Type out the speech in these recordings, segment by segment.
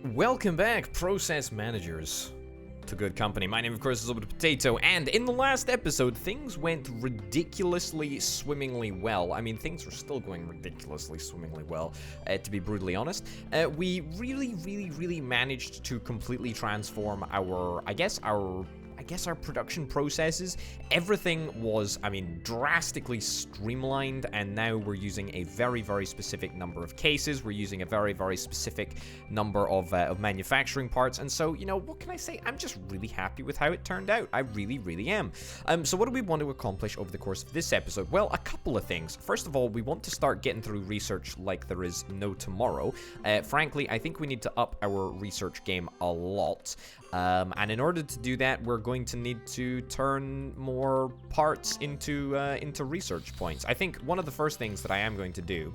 Welcome back, process managers, to good company. My name, of course, is Little Potato, and in the last episode, things went ridiculously swimmingly well. I mean, things are still going ridiculously swimmingly well, to be brutally honest. We really managed to completely transform our, I guess our production processes. Everything was, drastically streamlined, and now we're using a very specific number of cases. We're using a very specific number of manufacturing parts, and so, you know, what can I say? I'm just really happy with how it turned out. I really am. So what do we want to accomplish over the course of this episode? Well, a couple of things. First of all, we want to start getting through research like there is no tomorrow. Frankly, I think we need to up our research game a lot. And in order to do that, we're going to need to turn more parts into research points. I think one of the first things that I am going to do,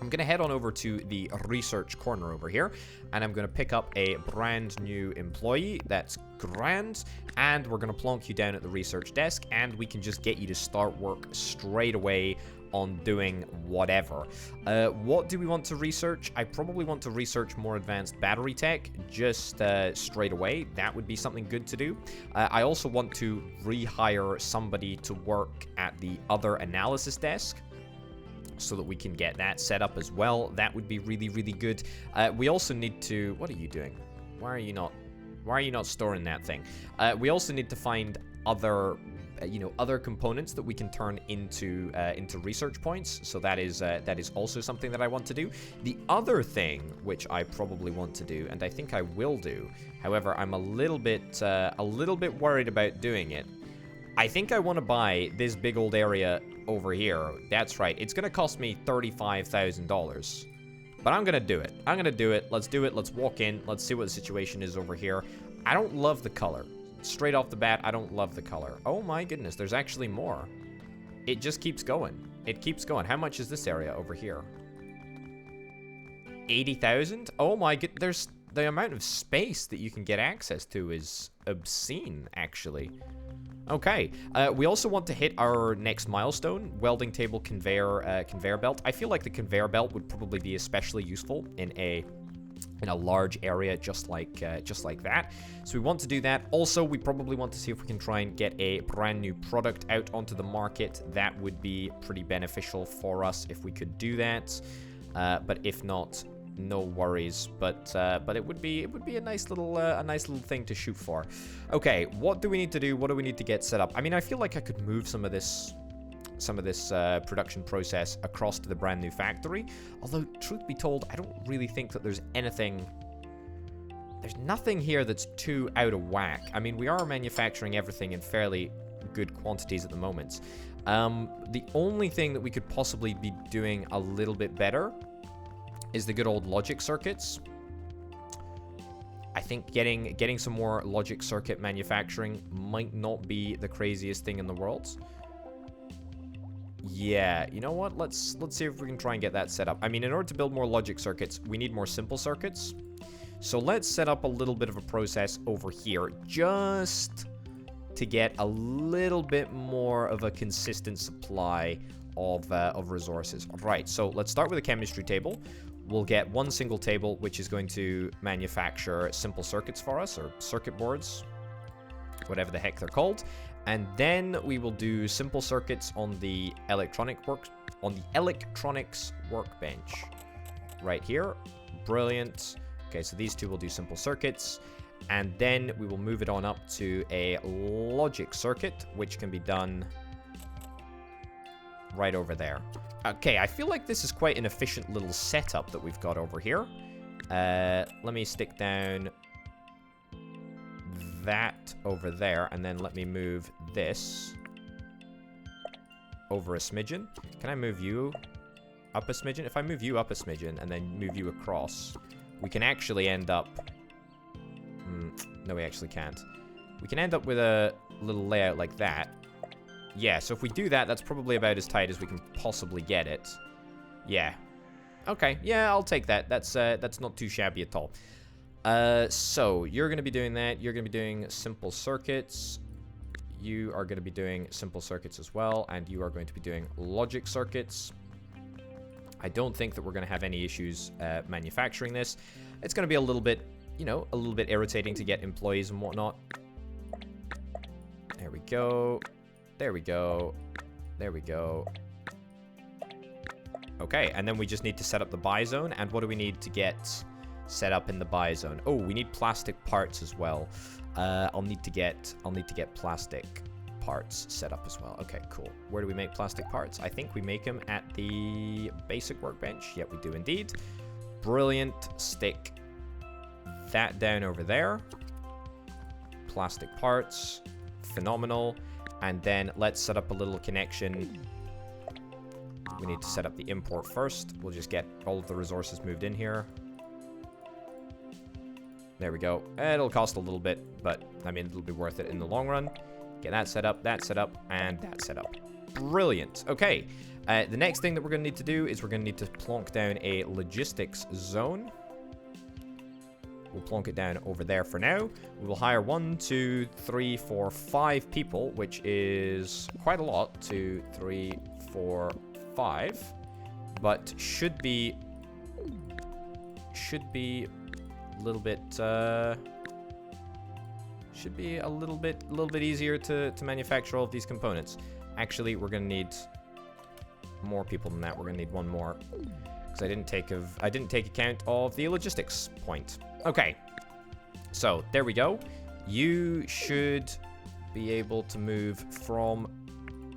I'm going to head on over to the research corner over here, and I'm going to pick up a brand new employee. That's grand. And we're going to plonk you down at the research desk, and we can just get you to start work straight away on doing whatever. What do we want to research? I probably want to research more advanced battery tech just straight away. That would be something good to do. I also want to rehire somebody to work at the other analysis desk so that we can get that set up as well. That would be really good. We also need to... What are you doing? Why are you not storing that thing? We also need to find other components that we can turn into research points. So that is also something that I want to do. The other thing which I probably want to do, and I think I will do, however, I'm a little bit worried about doing it. I think I want to buy this big old area over here. That's right. It's going to cost me $35,000. But I'm going to do it. I'm going to do it. Let's do it. Let's walk in. Let's see what the situation is over here. I don't love the color. Straight off the bat, I don't love the color. Oh my goodness, there's actually more. It just keeps going. It keeps going. How much is this area over here? 80,000? Oh my god, there's the amount of space that you can get access to is obscene, actually. Okay, we also want to hit our next milestone, welding table conveyor belt. I feel like the conveyor belt would probably be especially useful in a large area just like that. So we want to do that. Also, we probably want to see if we can try and get a brand new product out onto the market. That would be pretty beneficial for us if we could do that. But if not, no worries. But it would be a nice little thing to shoot for. Okay, what do we need to do? What do we need to get set up? I mean, I feel like I could move some of this production process across to the brand new factory. Although, truth be told, I don't really think that there's nothing here that's too out of whack. I mean, we are manufacturing everything in fairly good quantities at the moment. The only thing that we could possibly be doing a little bit better is the good old logic circuits. I think getting some more logic circuit manufacturing might not be the craziest thing in the world. Yeah, you know what? Let's see if we can try and get that set up. I mean, in order to build more logic circuits, we need more simple circuits. So let's set up a little bit of a process over here just to get a little bit more of a consistent supply of resources. All right, so let's start with a chemistry table. We'll get one single table, which is going to manufacture simple circuits for us, or circuit boards, whatever the heck they're called. And then we will do simple circuits on the electronics workbench right here. Brilliant. Okay, so these two will do simple circuits, and then we will move it on up to a logic circuit, which can be done right over there. Okay, I feel like this is quite an efficient little setup that we've got over here. Let me stick down that over there, and then let me move this over a smidgen. Can I move you up a smidgen? If I move you up a smidgen and then move you across, we can actually end up... no, we actually can't. We can end up with a little layout like that. Yeah, so if we do that, that's probably about as tight as we can possibly get it. Yeah. Okay, yeah, I'll take that. That's not too shabby at all. So you're going to be doing that. You're going to be doing simple circuits. You are going to be doing simple circuits as well, and you are going to be doing logic circuits. I don't think that we're going to have any issues manufacturing this. It's going to be a little bit, you know, a little bit irritating to get employees and whatnot. There we go. There we go. There we go. Okay, and then we just need to set up the buy zone. And what do we need to get set up in the buy zone? Oh, we need plastic parts as well. I'll need to get plastic parts set up as well. Okay, cool. Where do we make plastic parts? I think we make them at the basic workbench. Yep, we do indeed. Brilliant. Stick that down over there. Plastic parts. Phenomenal. And then let's set up a little connection. We need to set up the import first. We'll just get all of the resources moved in here. There we go. It'll cost a little bit, but I mean, it'll be worth it in the long run. Get that set up, and that set up. Brilliant. Okay. The next thing that we're going to need to do is we're going to need to plonk down a logistics zone. We'll plonk it down over there for now. We will hire 1, 2, 3, 4, 5 people, which is quite a lot. 2, 3, 4, 5. But should be a little bit should be a little bit easier to manufacture all of these components. Actually, we're gonna need more people than that. We're gonna need 1 more because I didn't take account of the logistics point. Okay, so there we go. You should be able to move from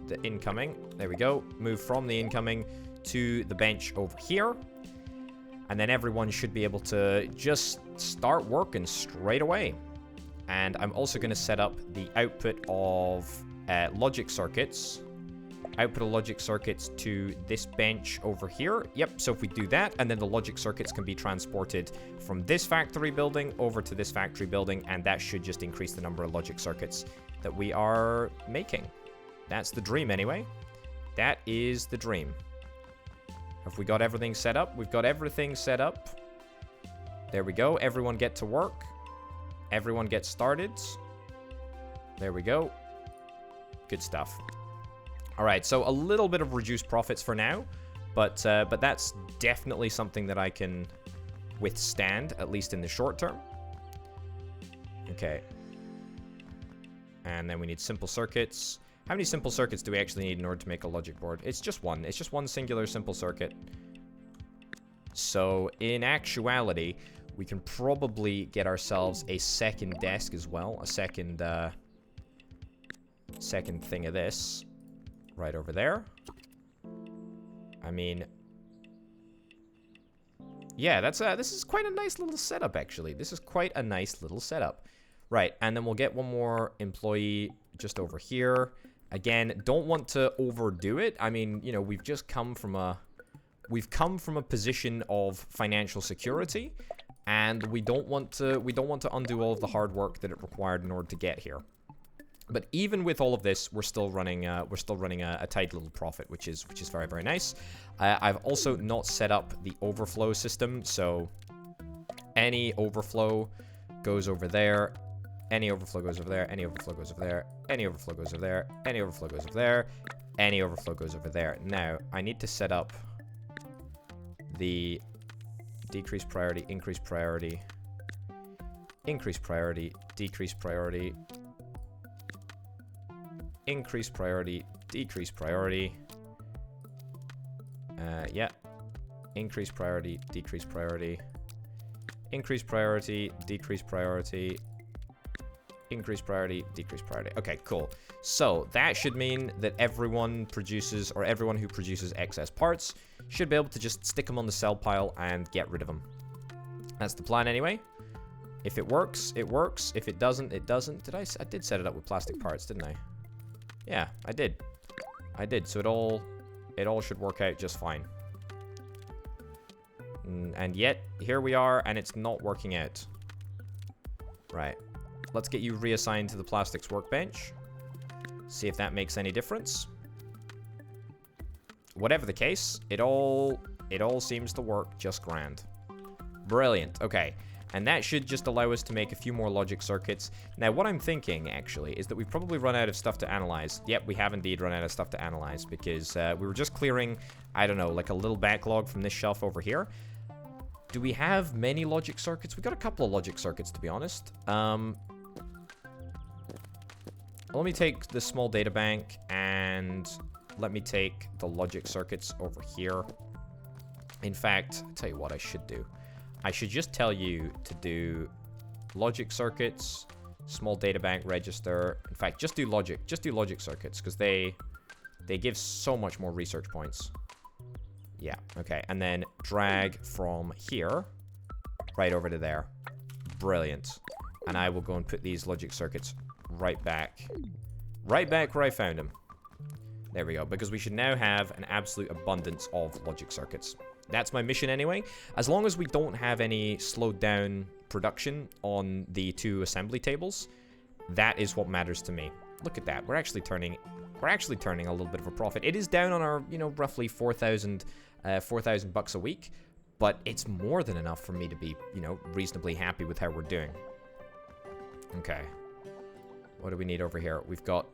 the incoming. There we go. Move from the incoming to the bench over here. And then everyone should be able to just start working straight away. And I'm also going to set up the output of logic circuits. Output of logic circuits to this bench over here. Yep, so if we do that, and then the logic circuits can be transported from this factory building over to this factory building, and that should just increase the number of logic circuits that we are making. That's the dream anyway. That is the dream. Have we got everything set up? We've got everything set up. There we go. Everyone get to work. Everyone get started. There we go. Good stuff. All right, so a little bit of reduced profits for now, but that's definitely something that I can withstand, at least in the short term. Okay. And then we need simple circuits. How many simple circuits do we actually need in order to make a logic board? It's just one. It's just one singular simple circuit. So, in actuality, we can probably get ourselves a second desk as well. A second thing of this. Right over there. I mean... yeah, this is quite a nice little setup, actually. This is quite a nice little setup. Right, and then we'll get 1 more employee just over here. Again, don't want to overdo it. I mean, you know, we've come from a position of financial security, and we don't want to undo all of the hard work that it required in order to get here. But even with all of this, we're still running a tight little profit, which is very, very nice. I've also not set up the overflow system, so any overflow goes over there. Any overflow goes over there, any overflow goes over there, any overflow goes over there, any overflow goes over there, any overflow goes over there. Now, I need to set up the decrease priority, increase priority, increase priority, decrease priority, increase priority, decrease priority. Yeah. Increase priority, decrease priority, increase priority, decrease priority, increase priority, decrease priority. Okay, cool. So that should mean that everyone produces, or everyone who produces excess parts should be able to just stick them on the sell pile and get rid of them. That's the plan anyway. If it works, it works. If it doesn't, it doesn't. I did set it up with plastic parts, didn't I? Yeah, I did. So it all should work out just fine. And yet, here we are, and it's not working out. Right. Let's get you reassigned to the plastics workbench. See if that makes any difference. Whatever the case, it all seems to work just grand. Brilliant. Okay. And that should just allow us to make a few more logic circuits. Now, what I'm thinking, actually, is that we've probably run out of stuff to analyze. Yep, we have indeed run out of stuff to analyze, because we were just clearing, I don't know, like a little backlog from this shelf over here. Do we have many logic circuits? We got a couple of logic circuits, to be honest. Let me take the small data bank, and let me take the logic circuits over here. In fact, I'll tell you what I should do. I should just tell you to do logic circuits, small data bank register. In fact, just do logic circuits, because they give so much more research points. Yeah, okay. And then drag from here right over to there. Brilliant. And I will go and put these logic circuits right back where I found them. There we go, because we should now have an absolute abundance of logic circuits. That's my mission anyway. As long as we don't have any slowed down production on the 2 assembly tables, that is what matters to me. Look at that. We're actually turning a little bit of a profit. It is down on our, you know, roughly 4,000 bucks a week, but it's more than enough for me to be, you know, reasonably happy with how we're doing. Okay. What do we need over here? We've got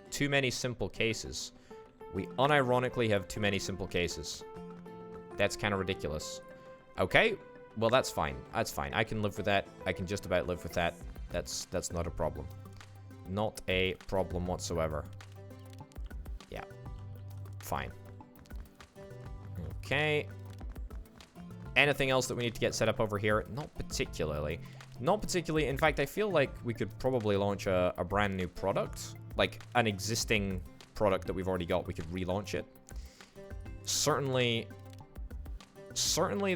too many simple cases. We unironically have too many simple cases. That's kind of ridiculous. Okay, well, that's fine. That's fine. I can live with that. I can just about live with that. That's not a problem. Not a problem whatsoever. Yeah. Fine. Okay. Anything else that we need to get set up over here? Not particularly. Not particularly. In fact, I feel like we could probably launch a brand new product. Like an existing product that we've already got. We could relaunch it. Certainly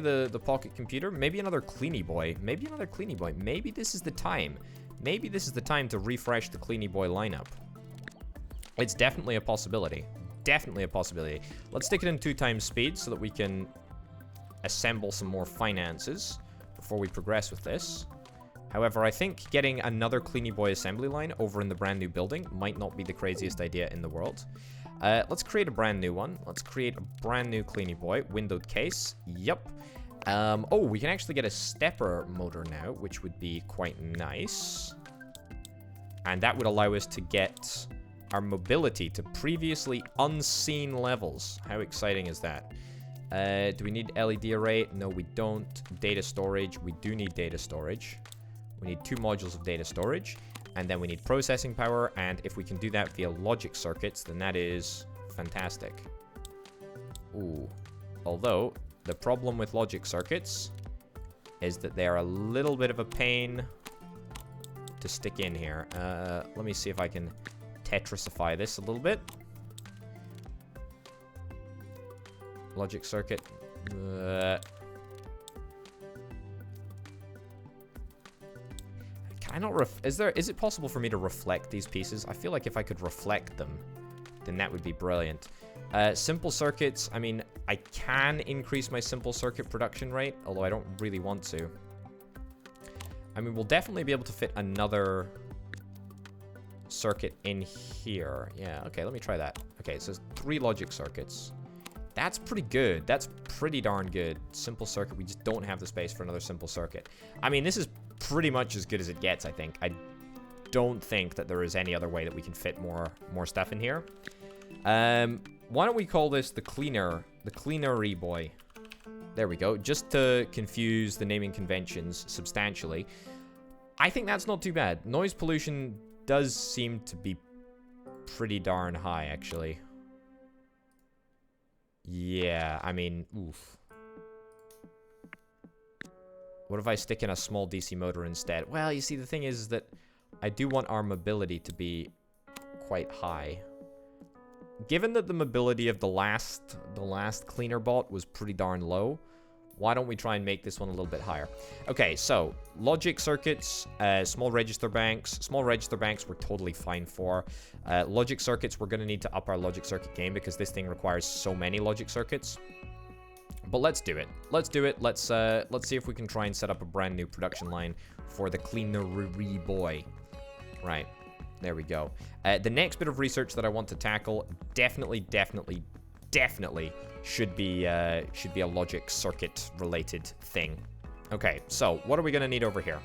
the pocket computer. Maybe another Cleany Boy. Maybe another Cleany Boy. Maybe this is the time. Maybe this is the time to refresh the Cleany Boy lineup. It's definitely a possibility. Definitely a possibility. Let's stick it in 2 times speed so that we can assemble some more finances before we progress with this. However, I think getting another Cleany Boy assembly line over in the brand new building might not be the craziest idea in the world. Let's create a brand new one. Let's create a brand new Cleany Boy. Windowed case. Yep. Oh, we can actually get a stepper motor now, which would be quite nice. And that would allow us to get our mobility to previously unseen levels. How exciting is that? Do we need LED array? No, we don't. Data storage. We do need data storage. We need 2 modules of data storage. And then we need processing power. And if we can do that via logic circuits, then that is fantastic. Ooh. Although, the problem with logic circuits is that they're a little bit of a pain to stick in here. Let me see if I can Tetrisify this a little bit. Logic circuit. Can I not is it possible for me to reflect these pieces? I feel like if I could reflect them, then that would be brilliant. Simple circuits, I mean, I can increase my simple circuit production rate, although I don't really want to. I mean, we'll definitely be able to fit another circuit in here. Yeah, okay, let me try that. Okay, so it's 3 logic circuits. That's pretty good. That's pretty darn good. Simple circuit, we just don't have the space for another simple circuit. I mean, this is pretty much as good as it gets, I think. I don't think that there is any other way that we can fit more stuff in here. Why don't we call this the cleanery boy? There we go. Just to confuse the naming conventions substantially. I think that's not too bad. Noise pollution does seem to be pretty darn high, actually. Yeah, I mean, oof. What if I stick in a small DC motor instead? Well, you see, the thing is that I do want our mobility to be quite high. Given that the mobility of the last cleaner bot was pretty darn low, why don't we try and make this one a little bit higher? Okay, so logic circuits, small register banks. Small register banks we're totally fine for. Logic circuits, we're going to need to up our logic circuit game because this thing requires so many logic circuits. But let's do it. Let's do it. Let's see if we can try and set up a brand new production line for the cleanery boy. Right. There we go. The next bit of research that I want to tackle definitely should be a logic circuit related thing. Okay, so what are we going to need over here?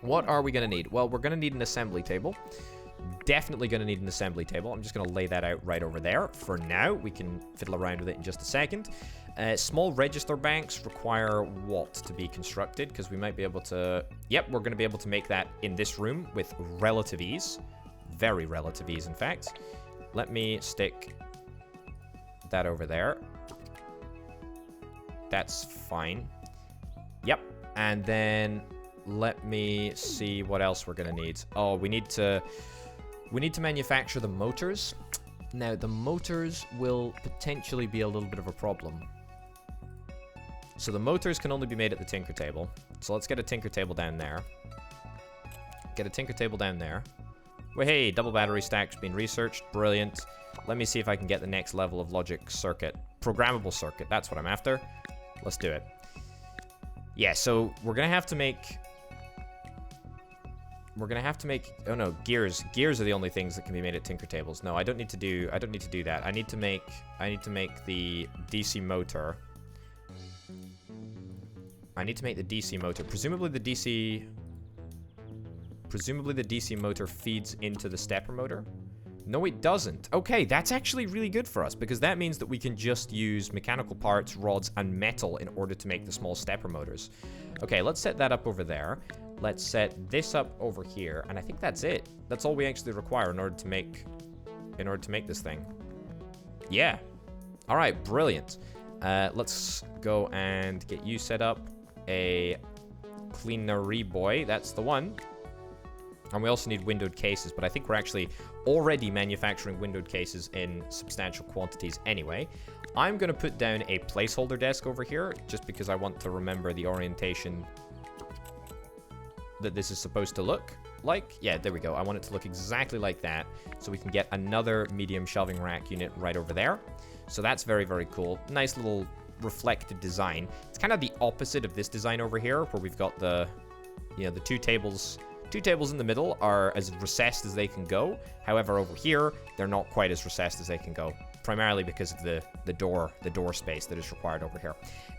What are we going to need? Well, we're going to need an assembly table. Definitely going to need an assembly table. I'm just going to lay that out right over there. For now, we can fiddle around with it in just a second. Small register banks require what to be constructed? Because we might be able to... Yep, we're going to be able to make that in this room with relative ease. Very relative ease, in fact. Let me stick that over there. That's fine. Yep. And then let me see what else we're going to need. Oh, we need to manufacture the motors. Now, the motors will potentially be a little bit of a problem. So the motors can only be made at the tinker table. So let's get a tinker table down there. Get a tinker table down there. Well, hey, double battery stack's been researched. Brilliant. Let me see if I can get the next level of logic circuit. Programmable circuit. That's what I'm after. Let's do it. Yeah, so we're going to have to make... Oh no, gears. Gears are the only things that can be made at tinker tables. No, I don't need to do that. I need to make the DC motor. I need to make the DC motor. Presumably the DC motor feeds into the stepper motor. No, it doesn't. Okay, that's actually really good for us because that means that we can just use mechanical parts, rods, and metal in order to make the small stepper motors. Okay, let's set that up over there. Let's set this up over here, and I think that's it. That's all we actually require in order to make this thing. Yeah. All right, brilliant. Let's go and get you set up. A cleanery boy, that's the one. And we also need windowed cases, but I think we're actually already manufacturing windowed cases in substantial quantities anyway. I'm going to put down a placeholder desk over here, just because I want to remember the orientation that this is supposed to look like. Yeah, there we go. I want it to look exactly like that, so we can get another medium shelving rack unit right over there. So that's very, very cool. Nice little reflected design. It's kind of the opposite of this design over here, where we've got the, you know, the two tables in the middle are as recessed as they can go. However, over here, they're not quite as recessed as they can go, primarily because of the door space that is required over here.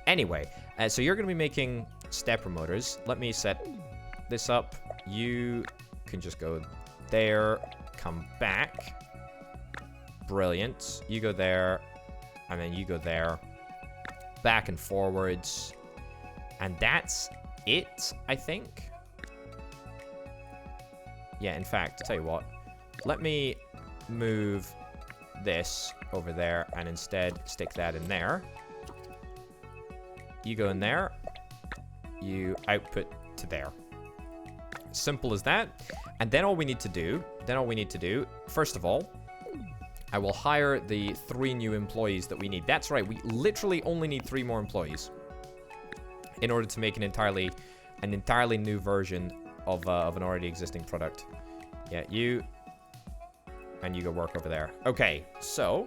Anyway, so you're going to be making stepper motors. Let me set this up. You can just go there, come back. Brilliant. You go there, and then you go there. Back and forwards. And that's it, I think. Yeah, in fact, tell you what. Let me move this over there and instead stick that in there. You go in there. You output to there. Simple as that. And then all we need to do, first of all, I will hire the 3 new employees that we need. That's right, we literally only need 3 more employees in order to make an entirely new version of an already existing product. Yeah, you and you go work over there. Okay, so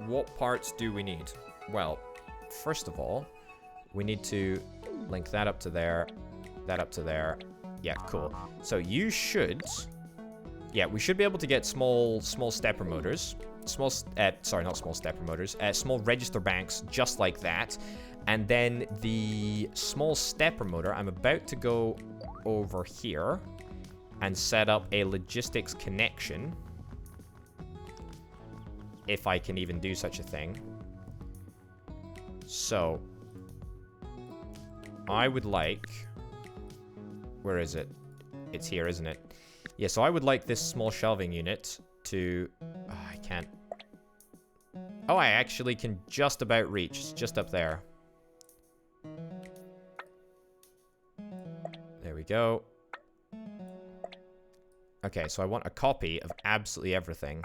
what parts do we need? Well, first of all, we need to link that up to there, that up to there. Yeah, cool. So you should... Yeah, we should be able to get small stepper motors. Sorry, not small stepper motors. Small register banks, just like that. And then the small stepper motor, I'm about to go over here and set up a logistics connection. If I can even do such a thing. So, I would like... Where is it? It's here, isn't it? Yeah, so I would like this small shelving unit to... Oh, I can't... Oh, I actually can just about reach. It's just up there. There we go. Okay, so I want a copy of absolutely everything.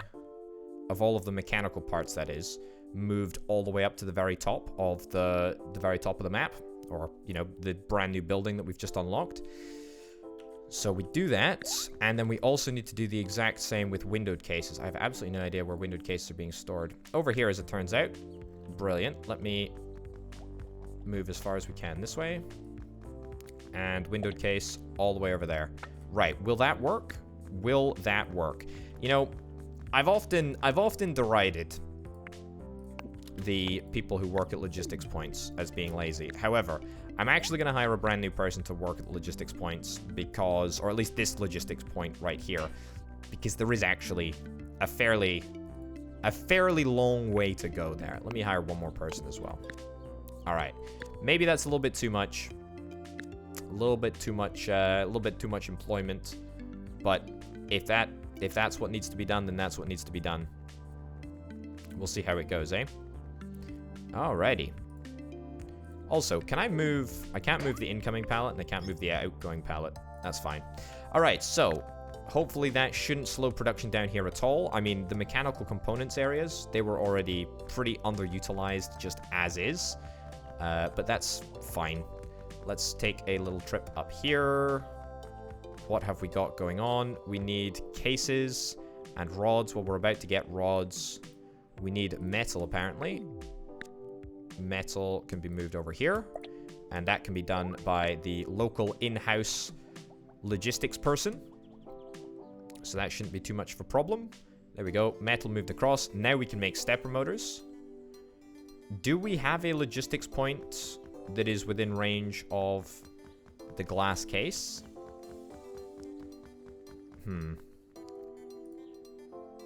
Of all of the mechanical parts, that is. Moved all the way up to the very top of the very top of the map. Or, you know, the brand new building that we've just unlocked. So we do that, and then we also need to do the exact same with windowed cases. I have absolutely no idea where windowed cases are being stored. Over here, as it turns out. Brilliant. Let me move as far as we can this way. And windowed case all the way over there. Right, will that work? Will that work? You know, I've often derided the people who work at logistics points as being lazy. However, I'm actually going to hire a brand new person to work at logistics points because, or at least this logistics point right here, because there is actually a fairly long way to go there. Let me hire one more person as well. All right, maybe that's a little bit too much. A little bit too much employment. But if that's what needs to be done, then that's what needs to be done. We'll see how it goes, eh? Alrighty. Also, can I move... I can't move the incoming pallet, and I can't move the outgoing pallet. That's fine. Alright, so... hopefully that shouldn't slow production down here at all. I mean, the mechanical components areas, they were already pretty underutilized just as is. But that's fine. Let's take a little trip up here. What have we got going on? We need cases and rods. Well, we're about to get rods. We need metal, apparently. Metal can be moved over here. And that can be done by the local in-house logistics person. So that shouldn't be too much of a problem. There we go. Metal moved across. Now we can make stepper motors. Do we have a logistics point that is within range of the glass case?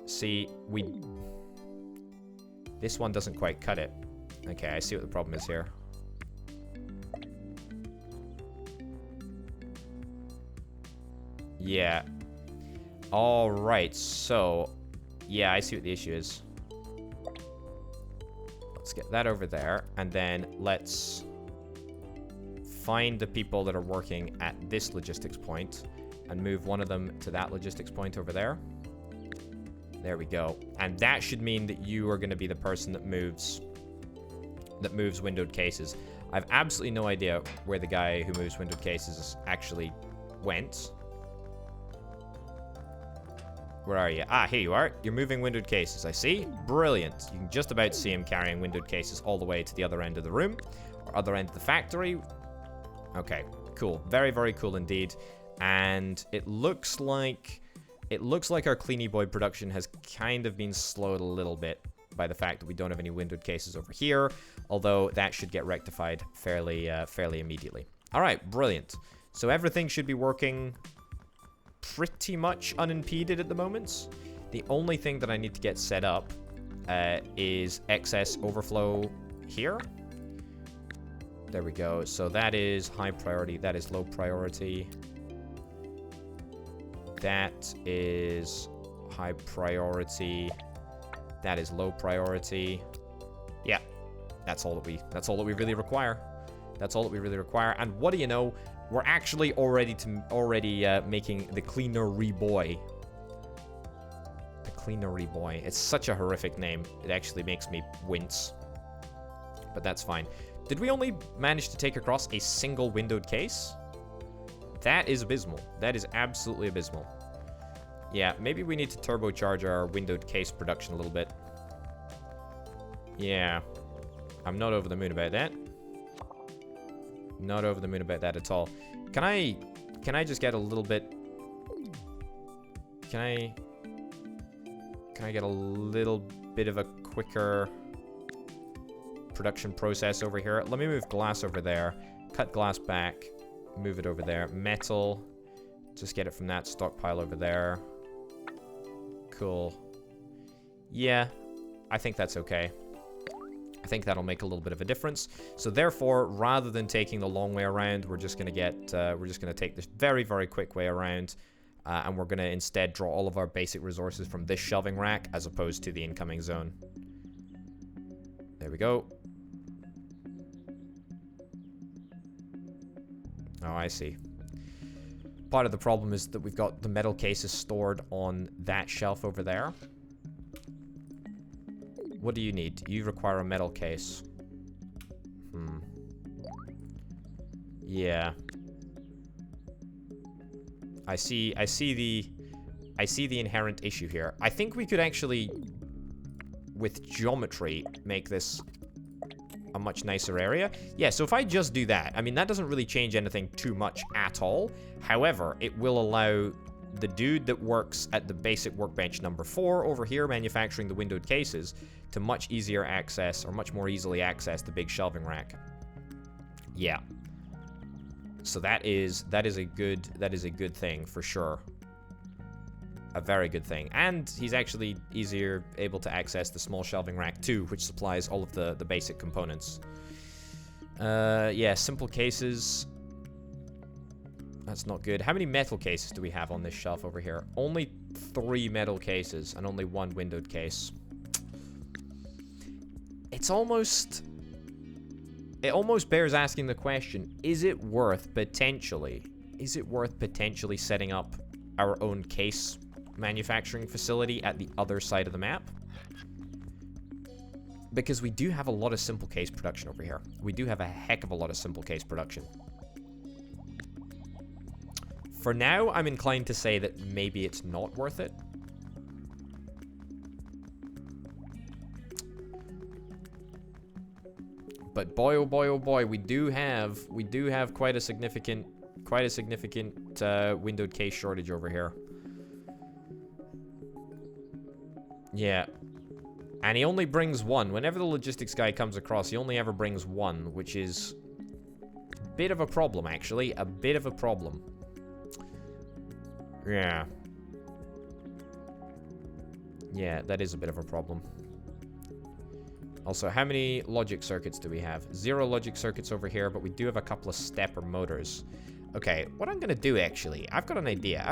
See, this one doesn't quite cut it. Okay, I see what the problem is here. Yeah. Alright, so... yeah, I see what the issue is. Let's get that over there, and then let's find the people that are working at this logistics point and move one of them to that logistics point over there. There we go. And that should mean that you are going to be the person that moves windowed cases. I have absolutely no idea where the guy who moves windowed cases actually went. Where are you? Ah, here you are. You're moving windowed cases, I see. Brilliant. You can just about see him carrying windowed cases all the way to the other end of the room, or other end of the factory. Okay, cool. Very, very cool indeed. And it looks like our Cleany Boy production has kind of been slowed a little bit by the fact that we don't have any windowed cases over here, although that should get rectified fairly immediately. All right, brilliant. So everything should be working pretty much unimpeded at the moment. The only thing that I need to get set up is excess overflow here. There we go. So that is high priority. That is low priority. That is high priority. That is low priority. Yeah, that's all that we really require. That's all that we really require. And what do you know? We're actually already making the Cleanery Boy. The Cleanery Boy. It's such a horrific name. It actually makes me wince. But that's fine. Did we only manage to take across a single windowed case? That is abysmal. That is absolutely abysmal. Yeah, maybe we need to turbocharge our windowed case production a little bit. Yeah. I'm not over the moon about that. Not over the moon about that at all. Can I just get a little bit... Can I get a little bit of a quicker production process over here? Let me move glass over there. Cut glass back. Move it over there. Metal. Just get it from that stockpile over there. Cool. Yeah, I think that's okay. I think that'll make a little bit of a difference. So therefore, rather than taking the long way around, we're just gonna take this very, very quick way around, and we're gonna instead draw all of our basic resources from this shelving rack as opposed to the incoming zone. There we go. Oh, I see. Part of the problem is that we've got the metal cases stored on that shelf over there. What do you need? You require a metal case. Yeah. I see the inherent issue here. I think we could actually, with geometry, make this a much nicer area. Yeah, so if I just do that, I mean, that doesn't really change anything too much at all. However, it will allow the dude that works at the basic workbench number 4 over here manufacturing the windowed cases to much easier access, or much more easily access, the big shelving rack. Yeah. So that is a good thing for sure. A very good thing. And he's actually easier able to access the small shelving rack too, which supplies all of the basic components. Yeah, simple cases. That's not good. How many metal cases do we have on this shelf over here? Only 3 metal cases and only 1 windowed case. It almost bears asking the question, is it worth potentially setting up our own case manufacturing facility at the other side of the map? Because we do have a lot of simple case production over here. We do have a heck of a lot of simple case production. For now, I'm inclined to say that maybe it's not worth it. But boy, oh boy, oh boy, we do have quite a significant windowed case shortage over here. Yeah. And he only brings 1. Whenever the logistics guy comes across, he only ever brings 1, which is a bit of a problem, actually. A bit of a problem. Yeah. Yeah, that is a bit of a problem. Also, how many logic circuits do we have? 0 logic circuits over here, but we do have a couple of stepper motors. Okay, what I'm gonna do, actually, I've got an idea.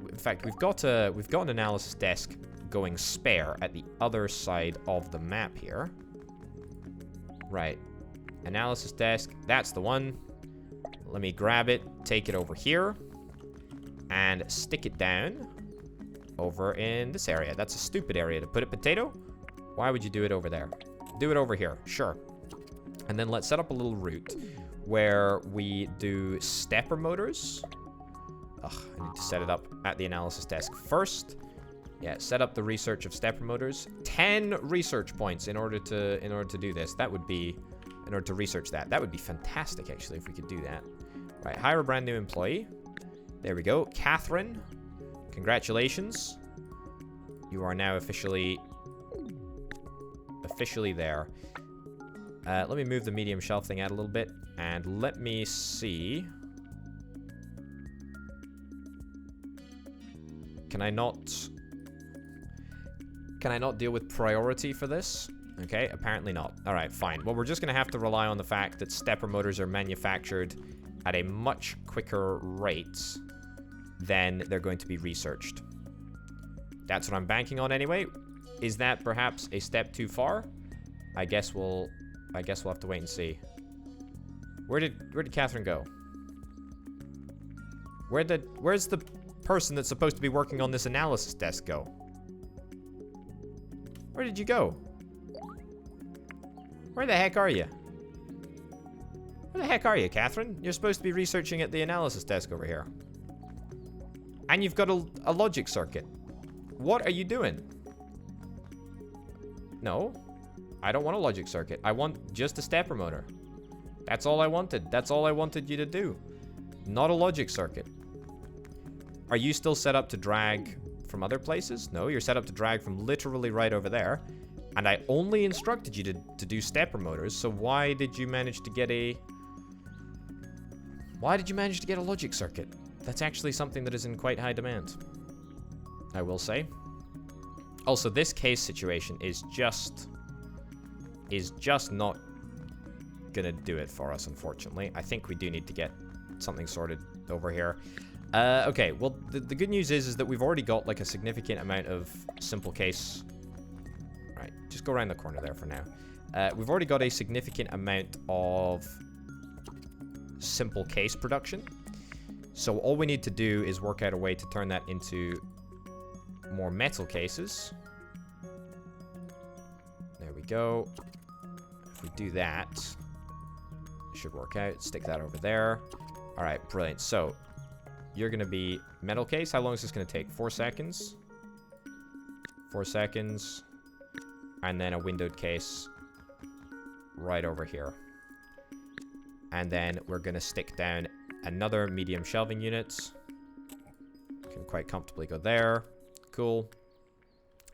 In fact, we've got an analysis desk going spare at the other side of the map here. Right. Analysis desk, that's the one. Let me grab it, take it over here, and stick it down over in this area. That's a stupid area to put it, Potato. Why would you do it over there? Do it over here, sure. And then let's set up a little route where we do stepper motors. Ugh, I need to set it up at the analysis desk first. Yeah, set up the research of stepper motors. 10 research points in order to do this. That would be, in order to research that. That would be fantastic, actually, if we could do that. Right, hire a brand new employee. There we go. Catherine, congratulations. You are now officially there. Let me move the medium shelf thing out a little bit, and let me see. Can I not deal with priority for this? Okay, apparently not. All right, fine. Well, we're just gonna have to rely on the fact that stepper motors are manufactured at a much quicker rate than they're going to be researched. That's what I'm banking on anyway. Is that perhaps a step too far? I guess we'll have to wait and see. Where did Catherine go? Where's the person that's supposed to be working on this analysis desk go? Where did you go? Where the heck are you? Where the heck are you, Catherine? You're supposed to be researching at the analysis desk over here. And you've got a logic circuit. What are you doing? No, I don't want a logic circuit. I want just a stepper motor. That's all I wanted. That's all I wanted you to do. Not a logic circuit. Are you still set up to drag from other places? No, you're set up to drag from literally right over there. And I only instructed you to do stepper motors, so why did you manage to get a logic circuit? That's actually something that is in quite high demand, I will say. Also, this case situation is just not gonna do it for us, unfortunately. I think we do need to get something sorted over here. Okay, well, the good news is that we've already got, like, a significant amount of simple case. Right, just go around the corner there for now. We've already got a significant amount of simple case production. So all we need to do is work out a way to turn that into more metal cases. There we go. If we do that, it should work out. Stick that over there. All right, brilliant. So you're going to be metal case. How long is this going to take? 4 seconds. 4 seconds. And then a windowed case right over here. And then we're going to stick down another medium shelving unit. Can quite comfortably go there. Cool.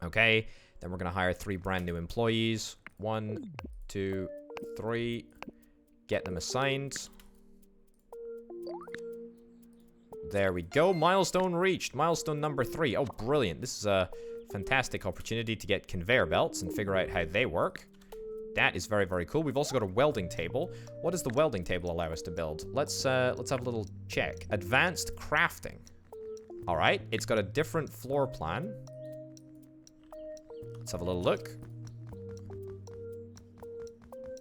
Okay. Then we're going to hire 3 brand new employees. 1, 2, 3. Get them assigned. There we go. Milestone reached. Milestone number 3. Oh, brilliant. This is a fantastic opportunity to get conveyor belts and figure out how they work. That is very, very cool. We've also got a welding table. What does the welding table allow us to build? Let's have a little check. Advanced crafting. All right. It's got a different floor plan. Let's have a little look.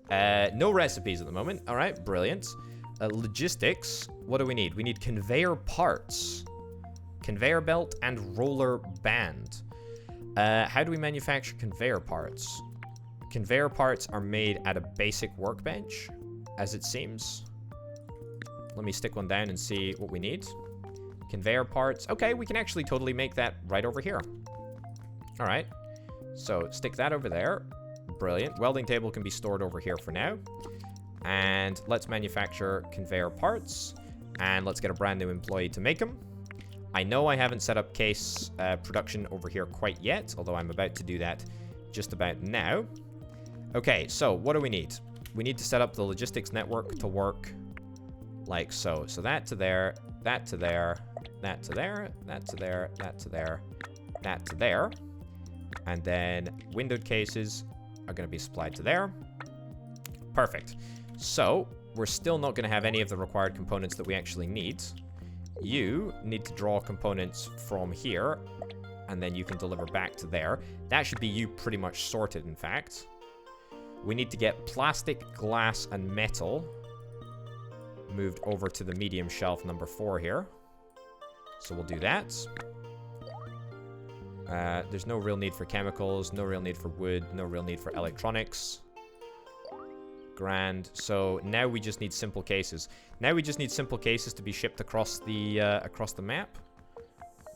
No recipes at the moment. All right. Brilliant. Logistics. What do we need? We need conveyor parts. Conveyor belt and roller band. How do we manufacture conveyor parts? Conveyor parts are made at a basic workbench, as it seems. Let me stick one down and see what we need. Conveyor parts. Okay, we can actually totally make that right over here. All right. So stick that over there. Brilliant. Welding table can be stored over here for now. And let's manufacture conveyor parts. And let's get a brand new employee to make them. I know I haven't set up case production over here quite yet, although I'm about to do that just about now. Okay, so what do we need? We need to set up the logistics network to work like so. So that to there, that to there, that to there, that to there, that to there, that to there. And then windowed cases are going to be supplied to there. Perfect. So we're still not going to have any of the required components that we actually need. You need to draw components from here, and then you can deliver back to there. That should be you pretty much sorted, in fact. We need to get plastic, glass, and metal moved over to the medium shelf number 4 here. So we'll do that. There's no real need for chemicals, no real need for wood, no real need for electronics. Grand. So now we just need simple cases. Now we just need simple cases to be shipped across the map.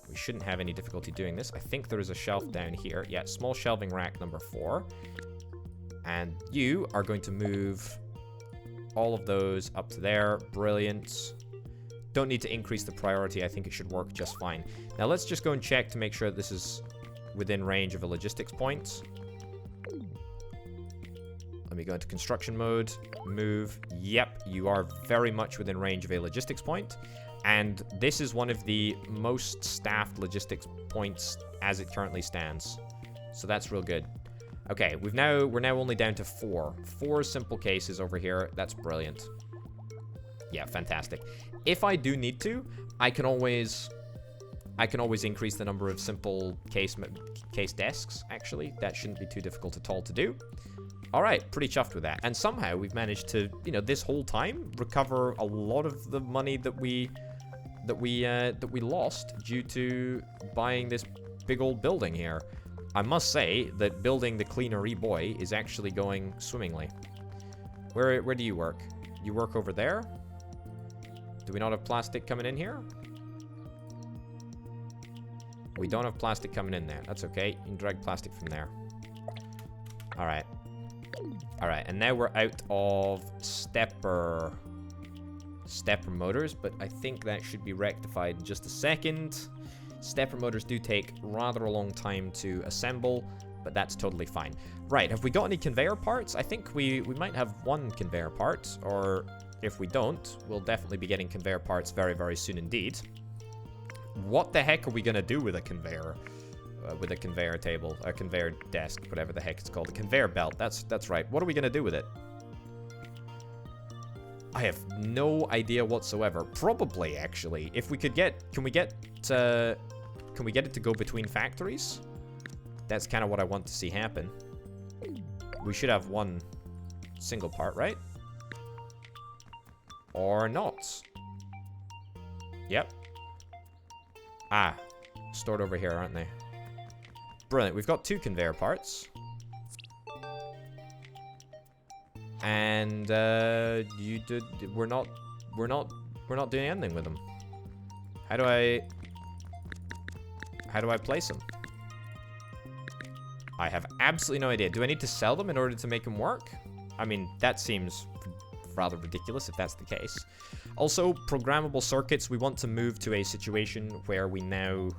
We shouldn't have any difficulty doing this. I think there is a shelf down here. Yeah, small shelving rack number 4. And you are going to move all of those up to there. Brilliant. Don't need to increase the priority. I think it should work just fine. Now let's just go and check to make sure this is within range of a logistics point. Let me go into construction mode. Move. Yep, you are very much within range of a logistics point. And this is one of the most staffed logistics points as it currently stands. So that's real good. Okay, we're now only down to 4. 4 simple cases over here. That's brilliant. Yeah, fantastic. If I do need to, I can always increase the number of simple case desks, actually. That shouldn't be too difficult at all to do. All right, pretty chuffed with that. And somehow we've managed to, you know, this whole time recover a lot of the money that we lost due to buying this big old building here. I must say that building the cleanery boy is actually going swimmingly. Where do you work? You work over there? Do we not have plastic coming in here? We don't have plastic coming in there. That's okay. You can drag plastic from there. All right. All right, and now we're out of stepper motors, but I think that should be rectified in just a second. Stepper motors do take rather a long time to assemble, but that's totally fine. Right, have we got any conveyor parts? I think we might have 1 conveyor part, or if we don't, we'll definitely be getting conveyor parts very, very soon indeed. What the heck are we gonna do with a conveyor? With a conveyor table, a conveyor desk, whatever the heck it's called, a conveyor belt. That's right. What are we gonna do with it? I have no idea whatsoever. Probably, actually, if we could get, can we get it to go between factories? That's kind of what I want to see happen. We should have 1 single part, right? Or not? Yep. Ah, stored over here, aren't they? Brilliant. We've got 2 conveyor parts. And we're not doing anything with them. How do I place them? I have absolutely no idea. Do I need to sell them in order to make them work? I mean, that seems rather ridiculous if that's the case. Also, programmable circuits, we want to move to a situation where we now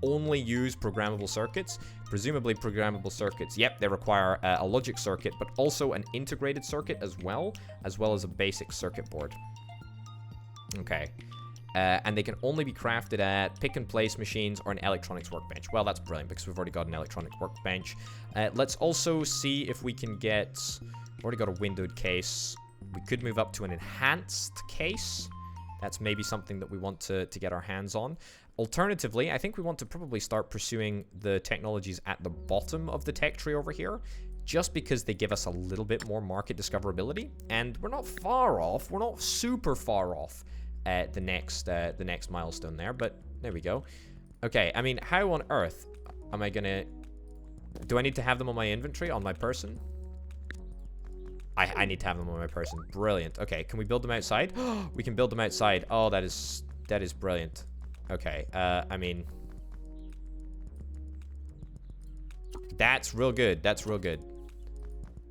only use programmable circuits. Presumably programmable circuits, yep, they require a logic circuit, but also an integrated circuit as well as a basic circuit board. Okay. And they can only be crafted at pick-and-place machines or an electronics workbench. Well, that's brilliant, because we've already got an electronic workbench. Let's also see if we can get... We've already got a windowed case. We could move up to an enhanced case. That's maybe something that we want to get our hands on. Alternatively, I think we want to probably start pursuing the technologies at the bottom of the tech tree over here, just because they give us a little bit more market discoverability. And we're not far off. We're not super far off the next milestone there, but there we go. Okay, I mean, how on earth am I gonna... Do I need to have them on my inventory, on my person? I need to have them on my person. Brilliant. Okay, can we build them outside? We can build them outside. Oh, that is brilliant. Okay, I mean... That's real good. That's real good.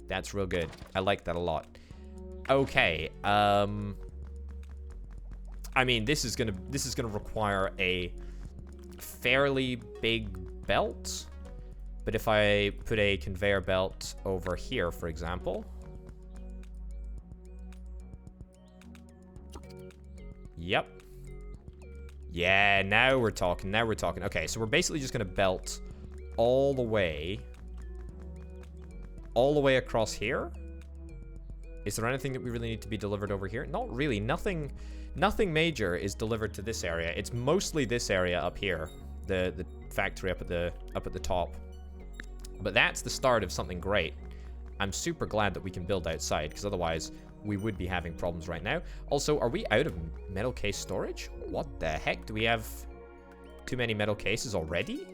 That's real good. I like that a lot. Okay, I mean, this is gonna require a fairly big belt. But if I put a conveyor belt over here, for example. Yep. Yeah, now we're talking. Now we're talking. Okay, so we're basically just gonna belt all the way across here. Is there anything that we really need to be delivered over here? Not really. Nothing major is delivered to this area. It's mostly this area up here, the factory up at the top. But that's the start of something great. I'm super glad that we can build outside, because otherwise we would be having problems right now. Also, are we out of metal case storage? What the heck? Do we have too many metal cases already?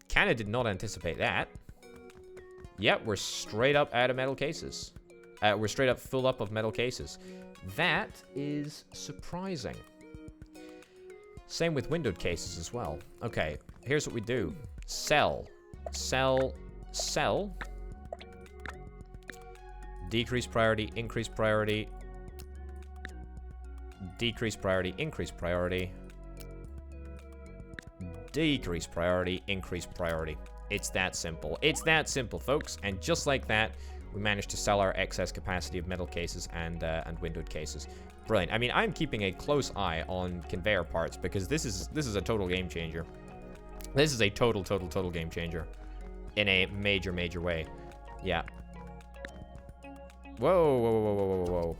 Kinda did not anticipate that. Yep, we're straight up out of metal cases. We're straight up full up of metal cases. That is surprising. Same with windowed cases as well. Okay, here's what we do. Sell. Sell. Sell. Decrease priority, increase priority. Decrease priority, increase priority. Decrease priority, increase priority. It's that simple. It's that simple, folks. And just like that, we managed to sell our excess capacity of metal cases and windowed cases. Brilliant. I mean, I'm keeping a close eye on conveyor parts, because this is a total game changer. This is a total game changer in a major way. Yeah. Whoa.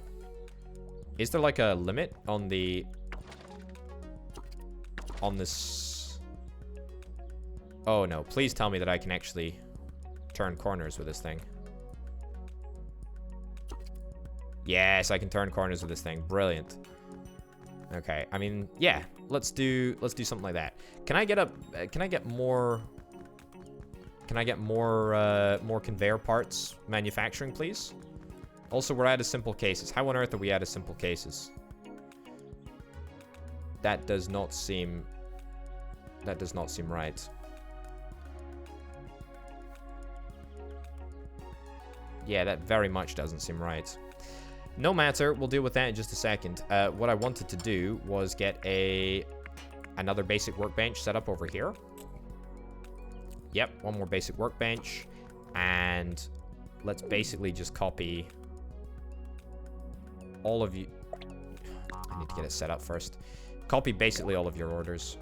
Is there like a limit on this? Oh no, please tell me that I can actually turn corners with this thing. Yes, I can turn corners with this thing. Brilliant. Okay, I mean, yeah, let's do something like that. Can I get more conveyor parts manufacturing, please? Also, we're out of simple cases. How on earth are we out of simple cases? That does not seem right. Yeah, that very much doesn't seem right. No matter, we'll deal with that in just a second. What I wanted to do was get another basic workbench set up over here. Yep, one more basic workbench. And let's basically just copy all of you. I need to get it set up first. Copy basically all of your orders.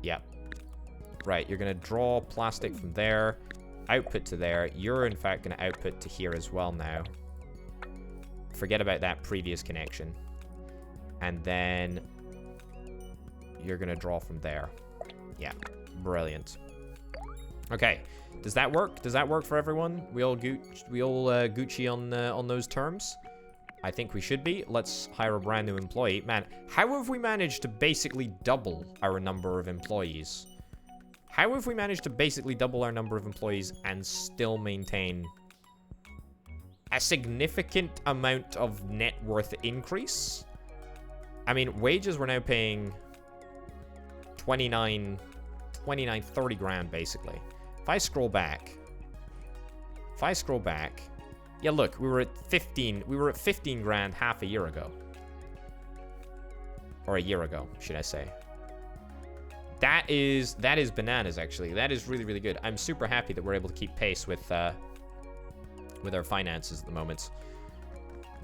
Yep. Right, you're going to draw plastic from there, output to there. You're, in fact, going to output to here as well now. Forget about that previous connection. And then you're going to draw from there. Yeah, brilliant. Okay, does that work? Does that work for everyone? We all Gucci on those terms? I think we should be. Let's hire a brand new employee. Man, how have we managed to basically double our number of employees? How have we managed to basically double our number of employees and still maintain a significant amount of net worth increase? I mean, wages we're now paying 30 grand basically. If I scroll back, yeah, look, we were at 15 grand half a year ago. Or a year ago, should I say. That is bananas, actually. That is really, really good. I'm super happy that we're able to keep pace with our finances at the moment.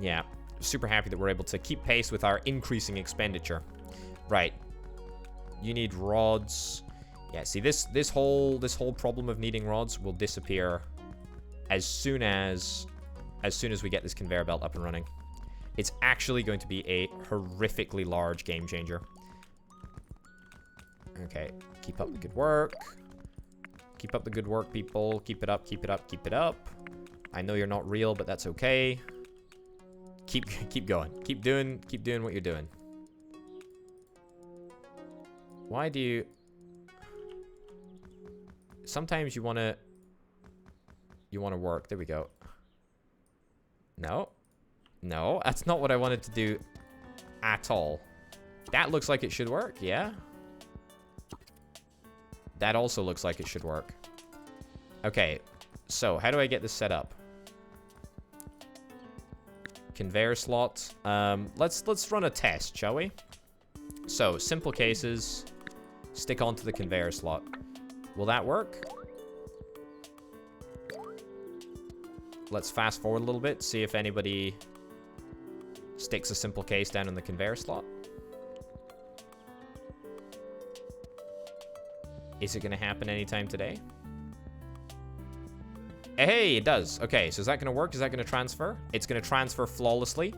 Yeah, super happy that we're able to keep pace with our increasing expenditure. Right. You need rods. Yeah, see, this whole problem of needing rods will disappear as soon as we get this conveyor belt up and running. It's actually going to be a horrifically large game changer. Okay, keep up the good work. Keep up the good work, people. Keep it up, keep it up, keep it up. I know you're not real, but that's okay. Keep going. Keep doing what you're doing. Why do you... Sometimes you want to work. There we go. No. No, that's not what I wanted to do at all. That looks like it should work, yeah. That also looks like it should work. Okay, so how do I get this set up? Conveyor slot. Let's run a test, shall we? So, simple cases. Stick onto the conveyor slot. Will that work? Let's fast forward a little bit, see if anybody sticks a simple case down in the conveyor slot. Is it going to happen anytime today? Hey, it does. Okay, so is that going to work? Is that going to transfer? It's going to transfer flawlessly.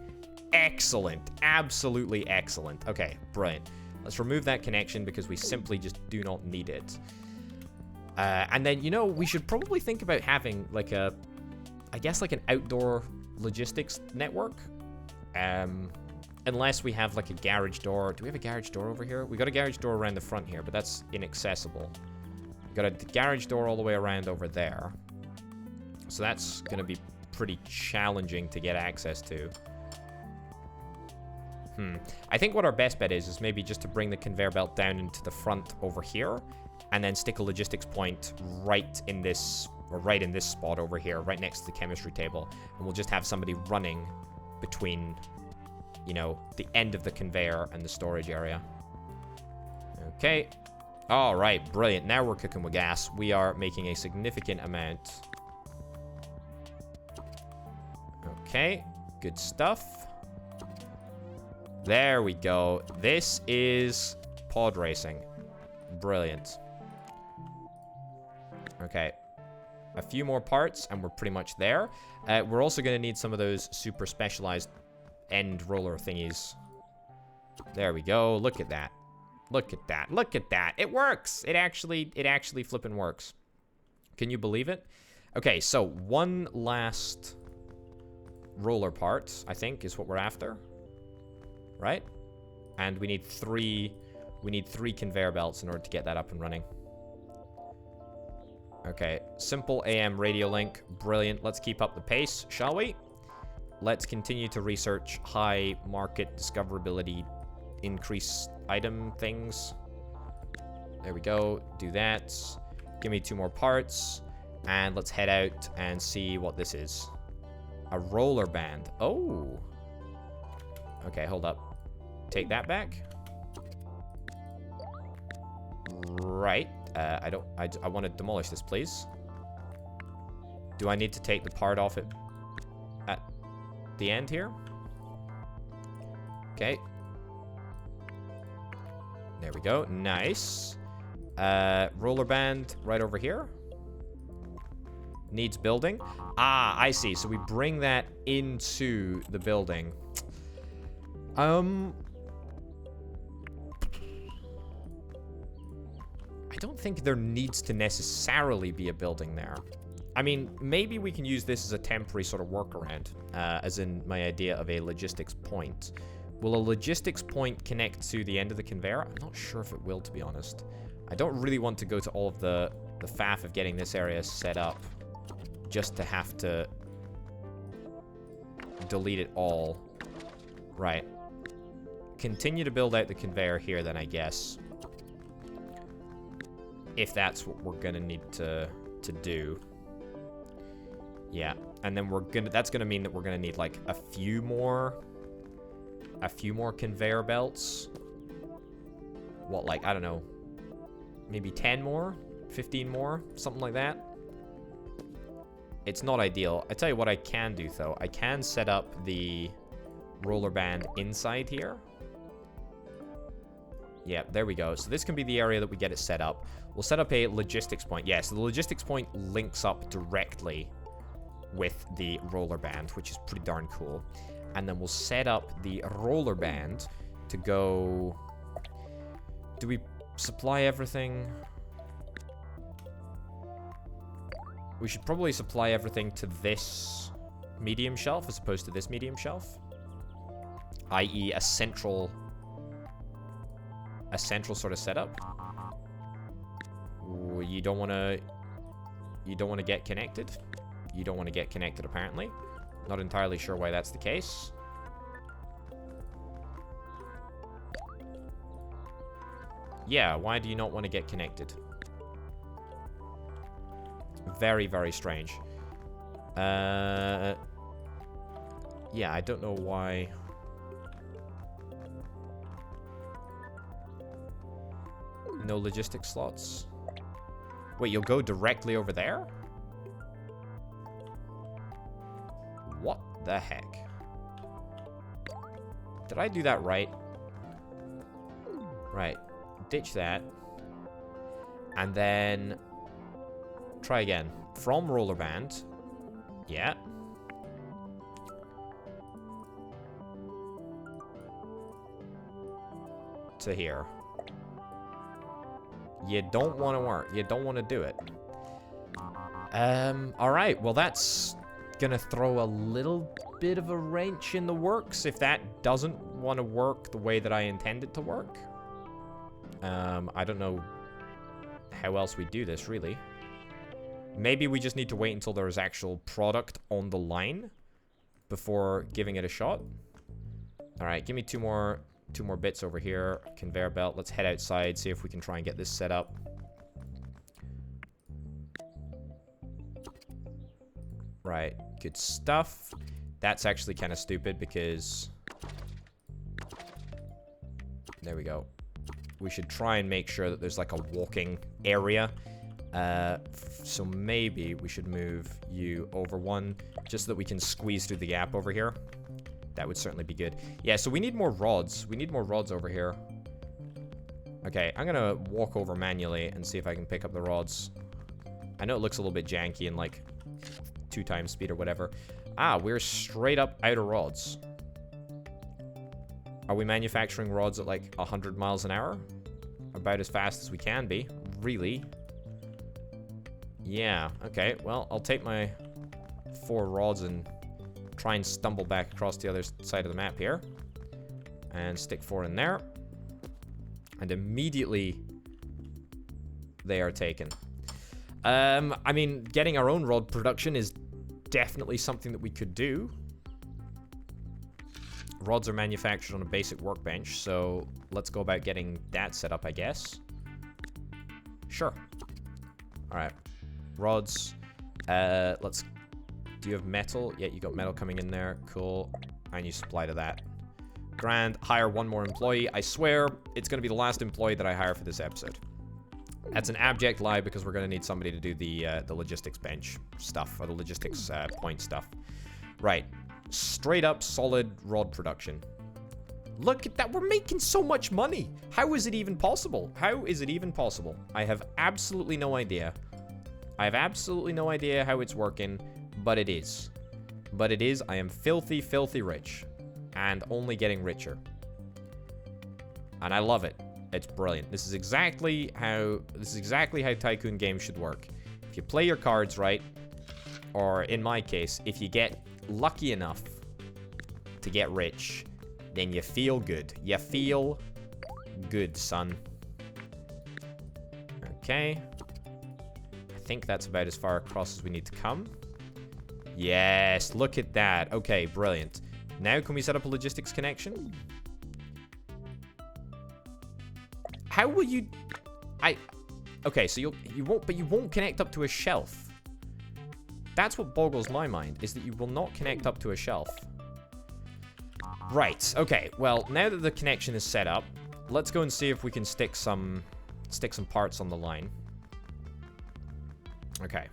Excellent. Absolutely excellent. Okay, brilliant. Let's remove that connection because we simply just do not need it. And then, you know, we should probably think about having like a... I guess like an outdoor logistics network. Unless we have like a garage door. Do we have a garage door over here? We got a garage door around the front here, but that's inaccessible. We got a garage door all the way around over there. So that's going to be pretty challenging to get access to. I think what our best bet is maybe just to bring the conveyor belt down into the front over here. And then stick a logistics point right in this... Or right in this spot over here, right next to the chemistry table. And we'll just have somebody running between, you know, the end of the conveyor and the storage area. Okay. All right, brilliant. Now we're cooking with gas. We are making a significant amount. Okay, good stuff. There we go. This is pod racing. Brilliant. Okay. A few more parts, and we're pretty much there. We're also going to need some of those super specialized end roller thingies. There we go. Look at that. Look at that. Look at that. It works. It actually flipping works. Can you believe it? Okay, so one last roller part, I think, is what we're after. Right? And we need three conveyor belts in order to get that up and running. Okay, simple AM radio link. Brilliant. Let's keep up the pace, shall we? Let's continue to research high market discoverability increase item things. There we go. Do that. Give me 2 more parts. And let's head out and see what this is. A roller band. Oh. Okay, hold up. Take that back. Right. I want to demolish this, please. Do I need to take the part off it at the end here? Okay. There we go. Nice. Roller band right over here. Needs building. Ah, I see. So we bring that into the building. I don't think there needs to necessarily be a building there. I mean, maybe we can use this as a temporary sort of workaround, as in my idea of a logistics point. Will a logistics point connect to the end of the conveyor? I'm not sure if it will, to be honest. I don't really want to go to all of the faff of getting this area set up just to have to delete it all. Right. Continue to build out the conveyor here then, I guess. If that's what we're gonna need to do. Yeah, and then that's gonna mean that we're gonna need like a few more conveyor belts what, like, I don't know, maybe 10 more, 15 more, something like that. It's not ideal. I tell you what I can do, though. I can set up the roller band inside here. Yeah, there we go. So this can be the area that we get it set up. We'll set up a logistics point. Yeah, so the logistics point links up directly with the roller band, which is pretty darn cool. And then we'll set up the roller band to go... Do we supply everything? We should probably supply everything to this medium shelf as opposed to this medium shelf. I.e. a central sort of setup. Ooh, you don't want to get connected. You don't want to get connected, apparently. Not entirely sure why that's the case. Yeah, why do you not want to get connected? Very, very strange. Yeah, I don't know why. No logistics slots. Wait, you'll go directly over there? What the heck? Did I do that right? Right. Ditch that. And then... try again. From roller band. Yeah. To here. You don't want to work. You don't want to do it. Alright. Well, that's gonna throw a little bit of a wrench in the works if that doesn't want to work the way that I intend it to work. I don't know how else we do this, really. Maybe we just need to wait until there's actual product on the line before giving it a shot. Alright, give me two more bits over here. Conveyor belt. Let's head outside, see if we can try and get this set up. Right, good stuff. That's actually kind of stupid because... there we go. We should try and make sure that there's like a walking area. So maybe we should move you over one just so that we can squeeze through the gap over here. That would certainly be good. Yeah, so we need more rods. We need more rods over here. Okay, I'm gonna walk over manually and see if I can pick up the rods. I know it looks a little bit janky and like 2 times speed or whatever. Ah, we're straight up out of rods. Are we manufacturing rods at like 100 miles an hour? About as fast as we can be. Really? Yeah, okay. Well, I'll take my 4 rods and try and stumble back across the other side of the map here. And stick 4 in there. And immediately they are taken. I mean, getting our own rod production is definitely something that we could do. Rods are manufactured on a basic workbench, so let's go about getting that set up, I guess. Sure. Alright. Rods. Let's... Do you have metal? Yeah, you got metal coming in there. Cool. And you supply to that. Grand. Hire 1 more employee. I swear, it's going to be the last employee that I hire for this episode. That's an abject lie because we're going to need somebody to do the logistics bench stuff, or the logistics point stuff. Right. Straight up solid rod production. Look at that. We're making so much money. How is it even possible? How is it even possible? I have absolutely no idea. I have absolutely no idea how it's working, but it is. But it is. I am filthy, filthy rich. And only getting richer. And I love it. It's brilliant. This is exactly how Tycoon games should work. If you play your cards right, or in my case, if you get lucky enough to get rich, then you feel good. You feel good, son. Okay. I think that's about as far across as we need to come. Yes, look at that. Okay, brilliant. Now can we set up a logistics connection? How will you... Okay, so you won't connect up to a shelf. That's what boggles my mind, is that you will not connect up to a shelf. Right, okay. Well, now that the connection is set up, let's go and see if we can stick some parts on the line. Okay.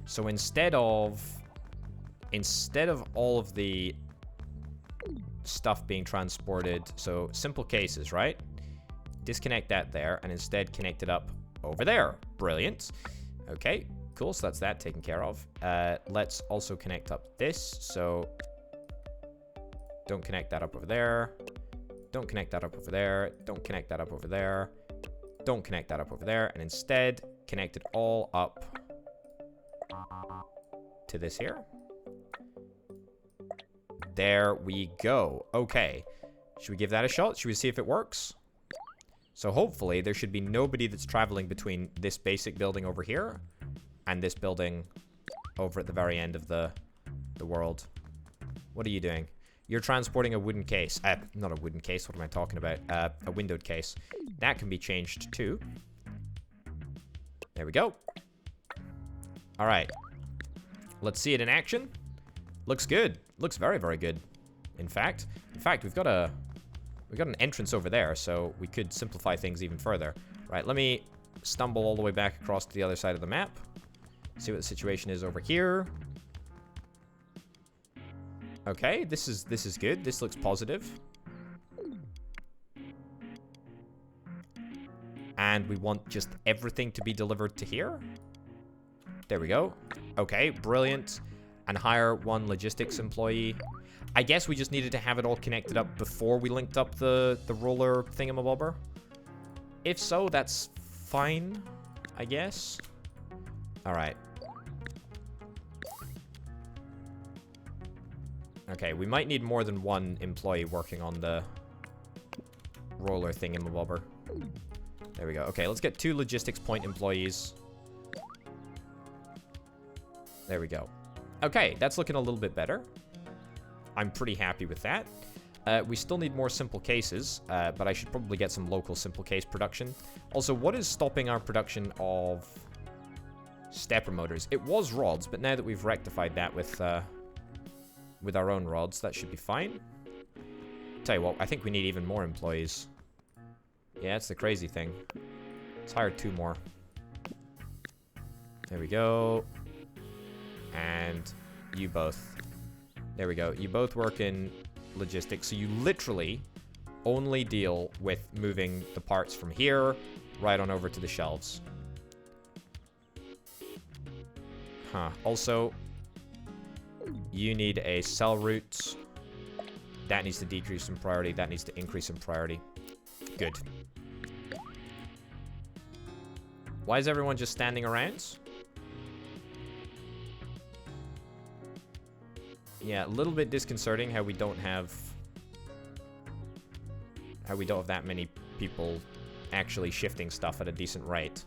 So instead of all of the stuff being transported, so simple cases, right? Disconnect that there and instead connect it up over there. Brilliant. Okay, cool. So that's that taken care of. Let's also connect up this. So don't connect that up over there. Don't connect that up over there. Don't connect that up over there. Don't connect that up over there. And instead connect it all up to this here. There we go. Okay. Should we give that a shot? Should we see if it works? So hopefully there should be nobody that's traveling between this basic building over here and this building over at the very end of the world. What are you doing? You're transporting a wooden case. Not a wooden case. What am I talking about? A windowed case. That can be changed too. There we go. All right. Let's see it in action. Looks good. Looks very, very good. In fact, we've got an entrance over there, so we could simplify things even further. Right, let me stumble all the way back across to the other side of the map. See what the situation is over here. Okay, this is good. This looks positive. And we want just everything to be delivered to here. There we go. Okay, brilliant. And hire one logistics employee. I guess we just needed to have it all connected up before we linked up the roller thingamabobber. If so, that's fine, I guess. All right. Okay, we might need more than one employee working on the roller thingamabobber. There we go. Okay, let's get 2 logistics point employees. There we go. Okay, that's looking a little bit better. I'm pretty happy with that. We still need more simple cases, but I should probably get some local simple case production. Also, what is stopping our production of stepper motors? It was rods, but now that we've rectified that with our own rods, that should be fine. Tell you what, I think we need even more employees. Yeah, that's the crazy thing. Let's hire 2 more. There we go. And you both. There we go. You both work in logistics. So you literally only deal with moving the parts from here right on over to the shelves. Huh. Also, you need a cell route. That needs to decrease in priority. That needs to increase in priority. Good. Why is everyone just standing around? Yeah, a little bit disconcerting how we don't have that many people actually shifting stuff at a decent rate.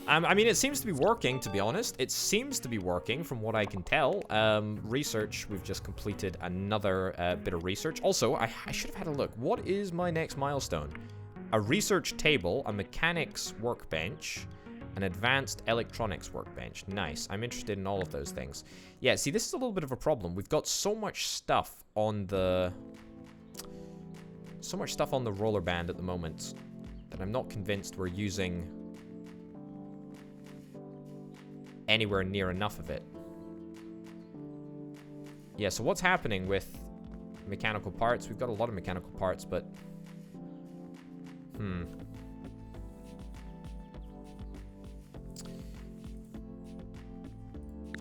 I mean, it seems to be working, to be honest. It seems to be working from what I can tell. Research, we've just completed another bit of research. Also, I should have had a look. What is my next milestone? A research table, a mechanics workbench, an advanced electronics workbench. Nice. I'm interested in all of those things. Yeah, see, this is a little bit of a problem. We've got so much stuff on the roller band at the moment that I'm not convinced we're using anywhere near enough of it. Yeah, so what's happening with mechanical parts? We've got a lot of mechanical parts, but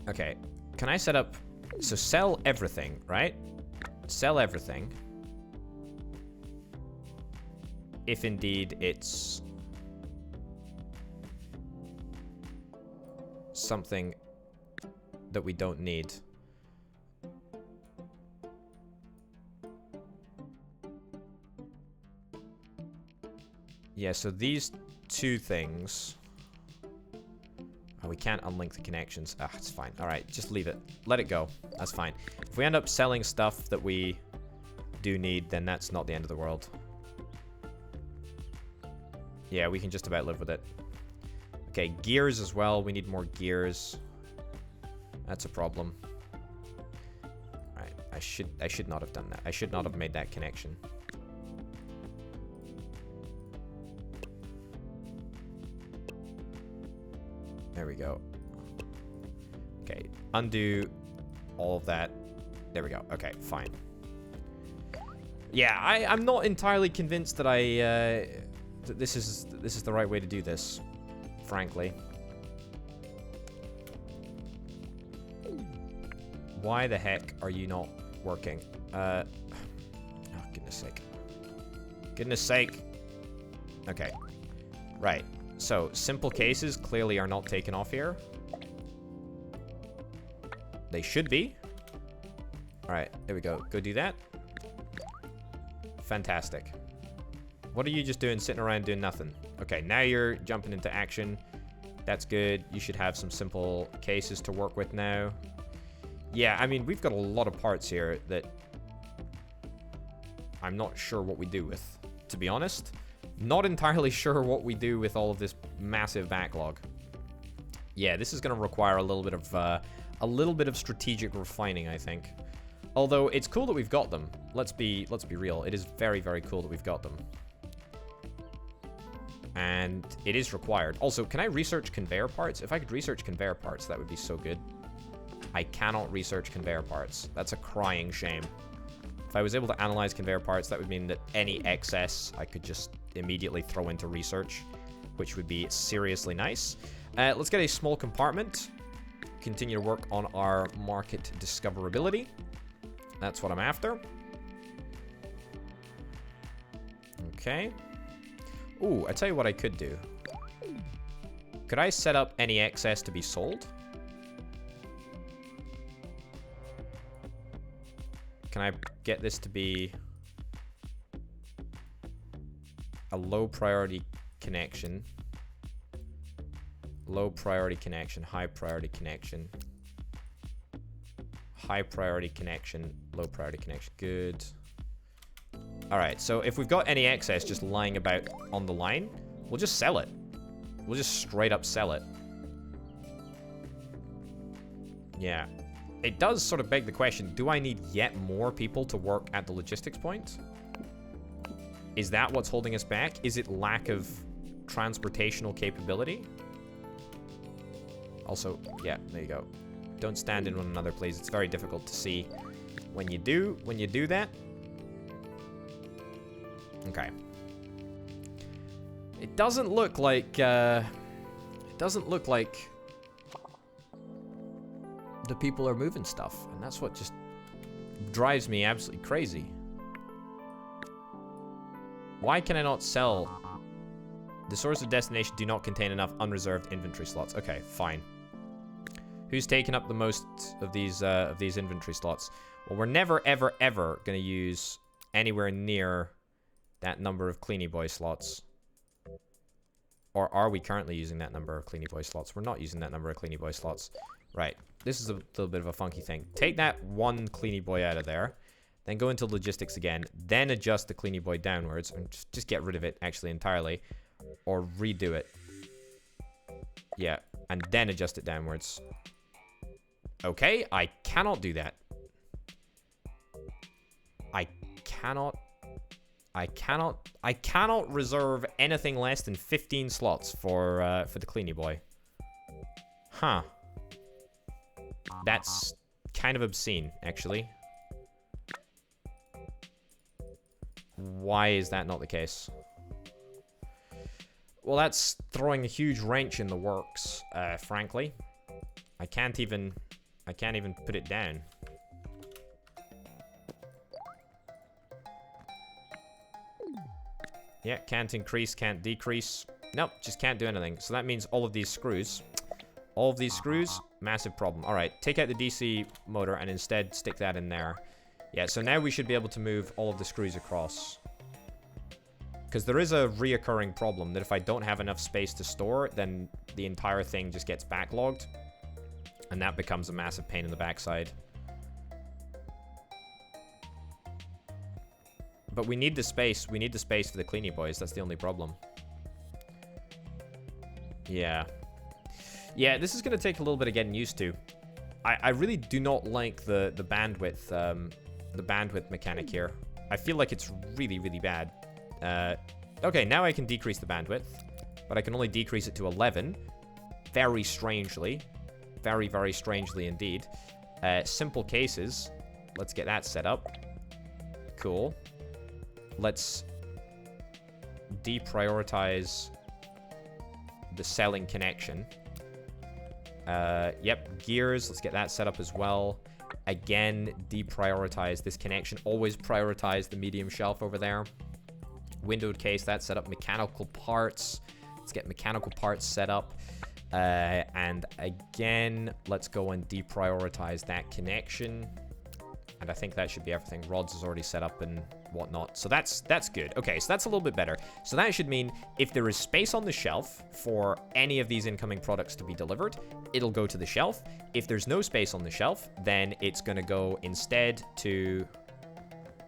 okay, can I set up... So sell everything, right? Sell everything. If indeed it's something that we don't need. Yeah, so these 2 things... Oh, we can't unlink the connections. Ah, it's fine. All right, just leave it. Let it go. That's fine. If we end up selling stuff that we do need, then that's not the end of the world. Yeah, we can just about live with it. Okay, gears as well. We need more gears. That's a problem. All right, I should not have done that. I should not have made that connection. There we go. Okay, undo all of that. There we go. Okay, fine. Yeah, I'm not entirely convinced that that this is the right way to do this, frankly. Why the heck are you not working? Oh, goodness sake. Goodness sake. Okay. Right. So, simple cases clearly are not taken off here. They should be. Alright, there we go. Go do that. Fantastic. What are you just doing, sitting around doing nothing? Okay, now you're jumping into action. That's good. You should have some simple cases to work with now. Yeah, I mean, we've got a lot of parts here that I'm not sure what we do with, to be honest. Not entirely sure what we do with all of this massive backlog. Yeah, this is going to require a little bit of strategic refining, I think. Although it's cool that we've got them. Let's be real. It is very, very cool that we've got them. And it is required. Also, can I research conveyor parts? If I could research conveyor parts, that would be so good. I cannot research conveyor parts. That's a crying shame. If I was able to analyze conveyor parts, that would mean that any excess I could just immediately throw into research, which would be seriously nice. Let's get a small compartment. Continue to work on our market discoverability. That's what I'm after. Okay. Ooh, I tell you what I could do. Could I set up any excess to be sold? Can I get this to be a low priority connection? Low priority connection, high priority connection. High priority connection, low priority connection. Good. Alright, so if we've got any excess just lying about on the line, we'll just sell it. We'll just straight up sell it. Yeah. It does sort of beg the question, do I need yet more people to work at the logistics point? Is that what's holding us back? Is it lack of transportational capability? Also, yeah, there you go. Don't stand in one another, please. It's very difficult to see when you do that. Okay. It doesn't look like the people are moving stuff, and that's what just drives me absolutely crazy. Why can I not sell? The source of destination do not contain enough unreserved inventory slots. Okay, fine. Who's taken up the most of these inventory slots? Well, we're never, ever, ever going to use anywhere near that number of Cleany Boy slots. Or are we currently using that number of Cleany Boy slots? We're not using that number of Cleany Boy slots. Right. This is a little bit of a funky thing. Take that one Cleany Boy out of there. Then go into logistics again. Then adjust the Cleany Boy downwards. And just get rid of it, actually, entirely. Or redo it. Yeah. And then adjust it downwards. Okay, I cannot do that. I cannot reserve anything less than 15 slots for the Cleany Boy. Huh. That's kind of obscene, actually. Why is that not the case? Well, that's throwing a huge wrench in the works, frankly. I can't even put it down. Yeah, can't increase, can't decrease. Nope, just can't do anything. So that means all of these screws, massive problem. All right, take out the DC motor and instead stick that in there. Yeah, so now we should be able to move all of the screws across. Because there is a reoccurring problem that if I don't have enough space to store, then the entire thing just gets backlogged. And that becomes a massive pain in the backside. But we need the space. We need the space for the Cleany Boys. That's the only problem. Yeah. Yeah, this is going to take a little bit of getting used to. I really do not like the bandwidth mechanic here. I feel like it's really, really bad. Okay, now I can decrease the bandwidth. But I can only decrease it to 11. very strangely. Very, very strangely indeed. Simple cases. Let's get that set up. Cool. Let's deprioritize the selling connection. Yep, gears. Let's get that set up as well. Again, deprioritize this connection. Always prioritize the medium shelf over there. Windowed case, that's set up. Mechanical parts. Let's get mechanical parts set up. And again, let's go and deprioritize that connection. And I think that should be everything. Rods is already set up and whatnot. So that's good. Okay, so that's a little bit better. So that should mean if there is space on the shelf for any of these incoming products to be delivered, it'll go to the shelf. If there's no space on the shelf, then it's going to go instead to...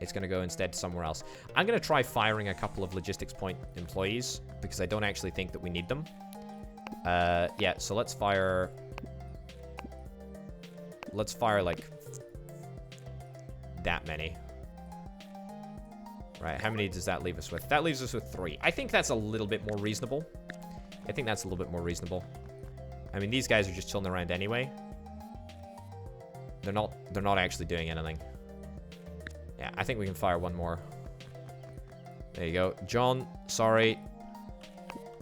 It's going to go instead to somewhere else. I'm going to try firing a couple of logistics point employees because I don't actually think that we need them. Yeah, so let's fire like that many. Right, how many does that leave us with? That leaves us with 3. I think that's a little bit more reasonable. I mean, these guys are just chilling around anyway. They're not actually doing anything. Yeah, I think we can fire one more. There you go. John, sorry.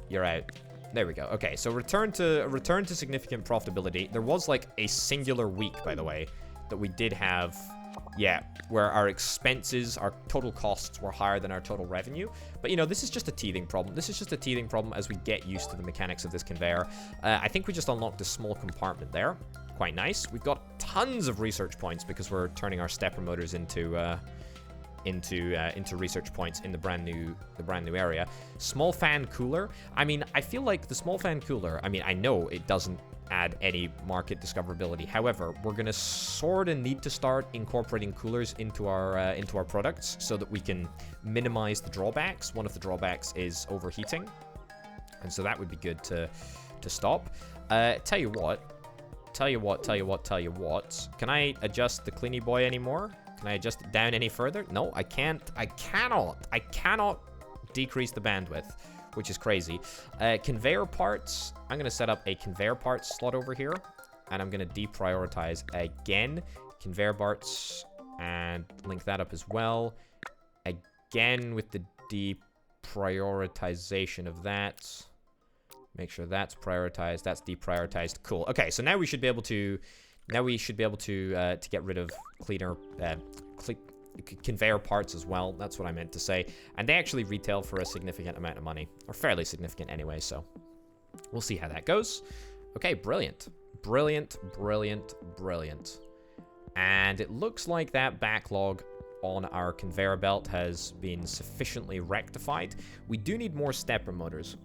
You're out. There we go. Okay, so return to significant profitability. There was like a singular week, by the way, that we did have, yeah, where our expenses, our total costs were higher than our total revenue. But, you know, this is just a teething problem. This is just a teething problem as we get used to the mechanics of this conveyor. I think we just unlocked a small compartment there. Quite nice. We've got tons of research points because we're turning our stepper motors into research points in the brand new area. Small fan cooler. I mean, I feel like the small fan cooler, I mean, I know it doesn't add any market discoverability. However, we're gonna sort of need to start incorporating coolers into our products so that we can minimize the drawbacks. One of the drawbacks is overheating, and so that would be good to stop. Tell you what. Can I adjust the Cleany Boy anymore? Can I adjust it down any further? No, I can't. I cannot decrease the bandwidth, which is crazy. Conveyor parts. I'm going to set up a conveyor parts slot over here, and I'm going to deprioritize again conveyor parts and link that up as well. Again with the deprioritization of that. Make sure that's prioritized. That's deprioritized. Cool. Okay, so now we should be able to get rid of conveyor parts as well. That's what I meant to say. And they actually retail for a significant amount of money, or fairly significant anyway. So we'll see how that goes. Okay, brilliant. And it looks like that backlog on our conveyor belt has been sufficiently rectified. We do need more stepper motors.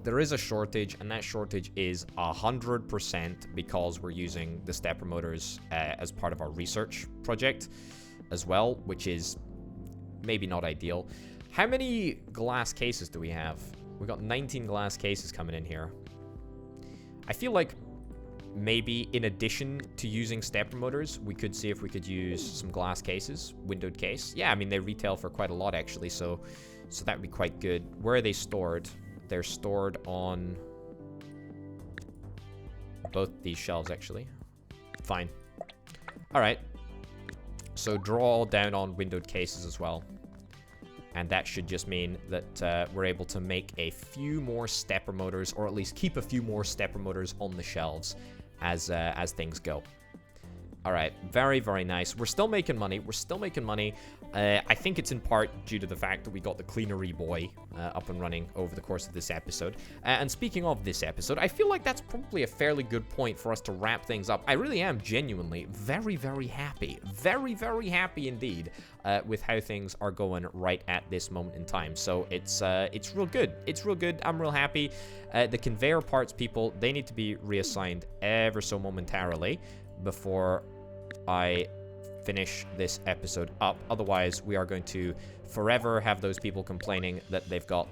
There is a shortage, and that shortage is 100% because we're using the stepper motors as part of our research project as well, which is maybe not ideal. How many glass cases do we have? We got 19 glass cases coming in here. I feel like maybe in addition to using stepper motors, we could see if we could use some glass cases, windowed case. Yeah, I mean, they retail for quite a lot actually, so that would be quite good. Where are they stored? They're stored on both these shelves actually. Fine. All right. So draw down on windowed cases as well. And that should just mean that we're able to make a few more stepper motors, or at least keep a few more stepper motors on the shelves as things go. All right, very, very nice. We're still making money. I think it's in part due to the fact that we got the Cleanery Boy up and running over the course of this episode. And speaking of this episode, I feel like that's probably a fairly good point for us to wrap things up. I really am genuinely very, very happy. Very, very happy indeed with how things are going right at this moment in time. So it's real good. I'm real happy. The conveyor parts people, they need to be reassigned ever so momentarily before I finish this episode up. Otherwise, we are going to forever have those people complaining that they've got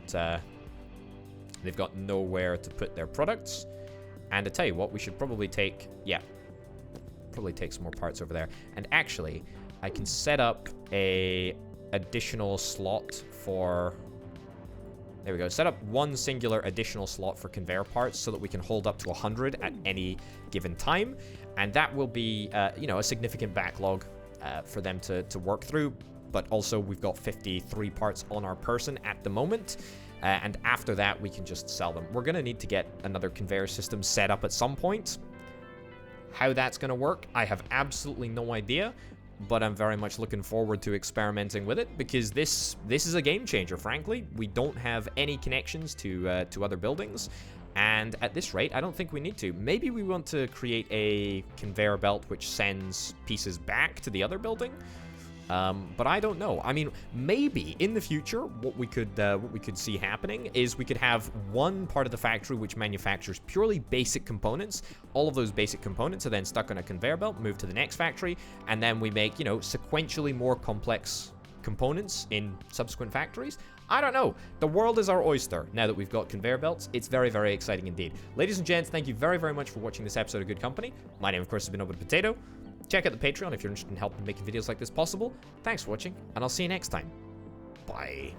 nowhere to put their products. And to tell you what, we should probably take some more parts over there. And actually, I can set up a additional slot for There we go. Set up one singular additional slot for conveyor parts so that we can hold up to 100 at any given time. And that will be, you know, a significant backlog for them to work through. But also, we've got 53 parts on our person at the moment. And after that, we can just sell them. We're going to need to get another conveyor system set up at some point. How that's going to work, I have absolutely no idea. But I'm very much looking forward to experimenting with it, because this is a game changer, frankly. We don't have any connections to other buildings, and at this rate, I don't think we need to. Maybe we want to create a conveyor belt which sends pieces back to the other building, but I don't know. I mean, maybe in the future, what we could see happening is we could have one part of the factory which manufactures purely basic components. All of those basic components are then stuck on a conveyor belt, moved to the next factory, and then we make, you know, sequentially more complex components in subsequent factories. I don't know. The world is our oyster now that we've got conveyor belts. It's very, very exciting indeed. Ladies and gents, thank you very, very much for watching this episode of Good Company. My name, of course, has been Potato. Check out the Patreon if you're interested in helping making videos like this possible. Thanks for watching, and I'll see you next time. Bye.